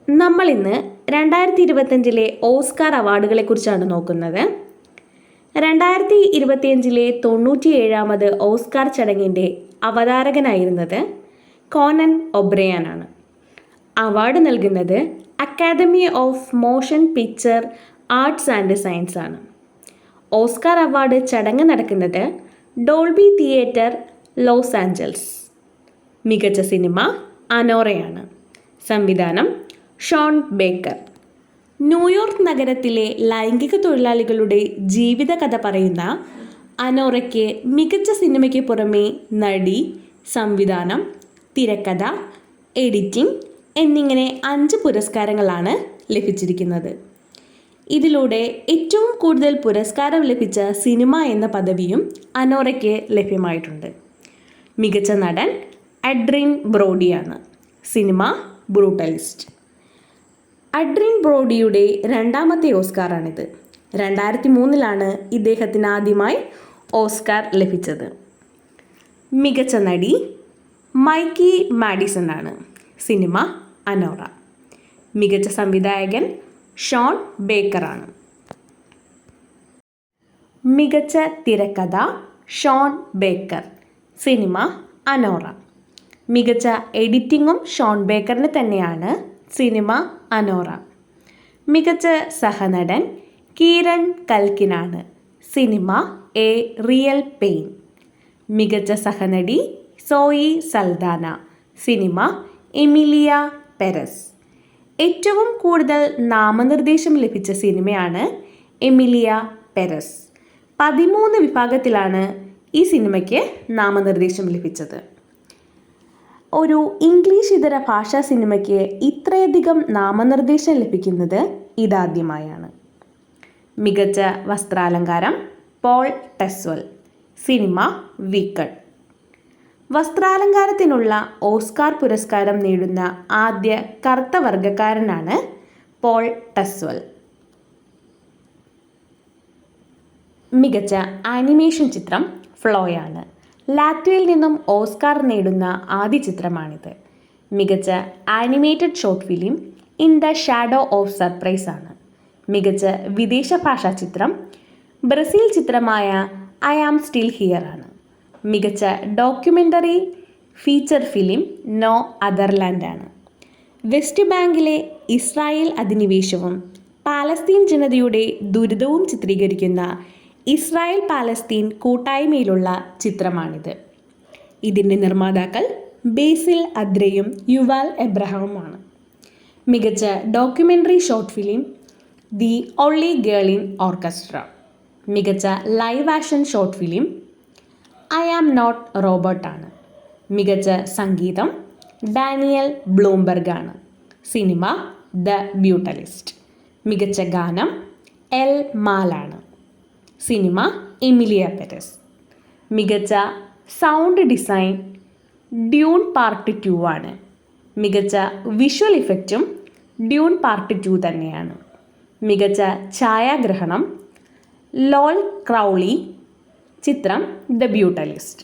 നമ്മൾ ഇന്ന് 2025 ഓസ്കാർ അവാർഡുകളെക്കുറിച്ചാണ് നോക്കുന്നത്. 2025 97ാമത് ഓസ്കാർ ചടങ്ങിൻ്റെ അവതാരകനായിരുന്നത് കോനൻ ഒബ്രയാനാണ്. അവാർഡ് നൽകുന്നത് academy of motion picture arts and science ആണ്. ഓസ്കാർ അവാർഡ് ചടങ്ങ് നടക്കുന്നത് ഡോൾബി തിയേറ്റർ, ലോസ് ആഞ്ചൽസ്. മികച്ച സിനിമ അനോറയാണ്. സംവിധാനം ഷോൺ ബേക്കർ. ന്യൂയോർക്ക് നഗരത്തിലെ ലൈംഗിക തൊഴിലാളികളുടെ ജീവിതകഥ പറയുന്ന അനോറയ്ക്ക് മികച്ച സിനിമയ്ക്ക് പുറമെ നടി, സംവിധാനം, തിരക്കഥ, എഡിറ്റിംഗ് എന്നിങ്ങനെ 5 പുരസ്കാരങ്ങളാണ് ലഭിച്ചിരിക്കുന്നത്. ഇതിലൂടെ ഏറ്റവും കൂടുതൽ പുരസ്കാരം ലഭിച്ച സിനിമ എന്ന പദവിയും അനോറയ്ക്ക് ലഭ്യമായിട്ടുണ്ട്. മികച്ച നടൻ അഡ്രിൻ ബ്രോഡിയാണ്. സിനിമ ബ്രൂട്ടലിസ്റ്റ്. അഡ്രിൻ ബ്രോഡിയുടെ 2ാമത്തെ ഓസ്കാറാണിത്. 2003 ഇദ്ദേഹത്തിന് ആദ്യമായി ഓസ്കാർ ലഭിച്ചത്. മികച്ച നടി മൈക്കി മാഡിസൺ ആണ്. സിനിമ അനോറ. മികച്ച സംവിധായകൻ ഷോൺ ബേക്കറാണ്. മികച്ച തിരക്കഥ ഷോൺ ബേക്കർ. Cinema Anora. മികച്ച എഡിറ്റിങ്ങും ഷോൺ ബേക്കറിന് തന്നെയാണ്. സിനിമ അനോറ. മികച്ച സഹനടൻ കീരൺ കൽക്കിനാണ്. സിനിമ എ റിയൽ പെയിൻ. മികച്ച സഹനടി സോയി സൽദാന. സിനിമ എമിലിയ പെരസ്. ഏറ്റവും കൂടുതൽ നാമനിർദ്ദേശം ലഭിച്ച സിനിമയാണ് എമിലിയ പെരസ്. 13 വിഭാഗത്തിലാണ് ഈ സിനിമയ്ക്ക് നാമനിർദ്ദേശം ലഭിച്ചത്. ഒരു ഇംഗ്ലീഷ് ഇതര ഭാഷാ സിനിമയ്ക്ക് ഇത്രയധികം നാമനിർദ്ദേശം ലഭിക്കുന്നത് ഇതാദ്യമായാണ്. മികച്ച വസ്ത്രാലങ്കാരം പോൾ ടെസ്വൽ. സിനിമ വീക്കഡ്. വസ്ത്രാലങ്കാരത്തിനുള്ള ഓസ്കാർ പുരസ്കാരം നേടുന്ന ആദ്യ കറുത്ത വർഗക്കാരനാണ് പോൾ ടെസ്വൽ. മികച്ച ആനിമേഷൻ ചിത്രം ഫ്ലോയാണ്. ലാറ്റ്വിയയിൽ നിന്നും ഓസ്കാർ നേടുന്ന ആദ്യ ചിത്രമാണിത്. മികച്ച animated short film in the shadow of surprise ആണ്. മികച്ച വിദേശ ഭാഷാ ചിത്രം ബ്രസീൽ ചിത്രമായ ഐ ആം സ്റ്റിൽ ഹിയർ ആണ്. മികച്ച ഡോക്യുമെൻ്ററി ഫീച്ചർ ഫിലിം നോ അതർലാൻഡ് ആണ്. വെസ്റ്റ് ബാങ്കിലെ ഇസ്രായേൽ അധിനിവേശവും പാലസ്തീൻ ജനതയുടെ ദുരിതവും ചിത്രീകരിക്കുന്ന ഇസ്രായേൽ പാലസ്തീൻ കൂട്ടായ്മയിലുള്ള ചിത്രമാണിത്. ഇതിൻ്റെ നിർമ്മാതാക്കൾ ബേസിൽ അദ്രയും യുവാൽ എബ്രഹാമുമാണ്. മികച്ച documentary short film the only girl in orchestra. മികച്ച live action short film I am not robot ആണ്. മികച്ച സംഗീതം ഡാനിയൽ ബ്ലൂംബർഗ് ആണ്. സിനിമ ദ ബ്യൂട്ടലിസ്റ്റ്. മികച്ച ഗാനം എൽ മാലാണ്. സിനിമ എമിലിയ പെരസ്. മികച്ച സൗണ്ട് ഡിസൈൻ ഡ്യൂൺ പാർട്ട് 2 ആണ്. മികച്ച വിഷ്വൽ ഇഫക്റ്റും ഡ്യൂൺ പാർട്ട് 2 തന്നെയാണ്. മികച്ച ഛായാഗ്രഹണം ലോൾ ക്രൗളി. ചിത്രം ദ ബ്യൂട്ടലിസ്റ്റ്.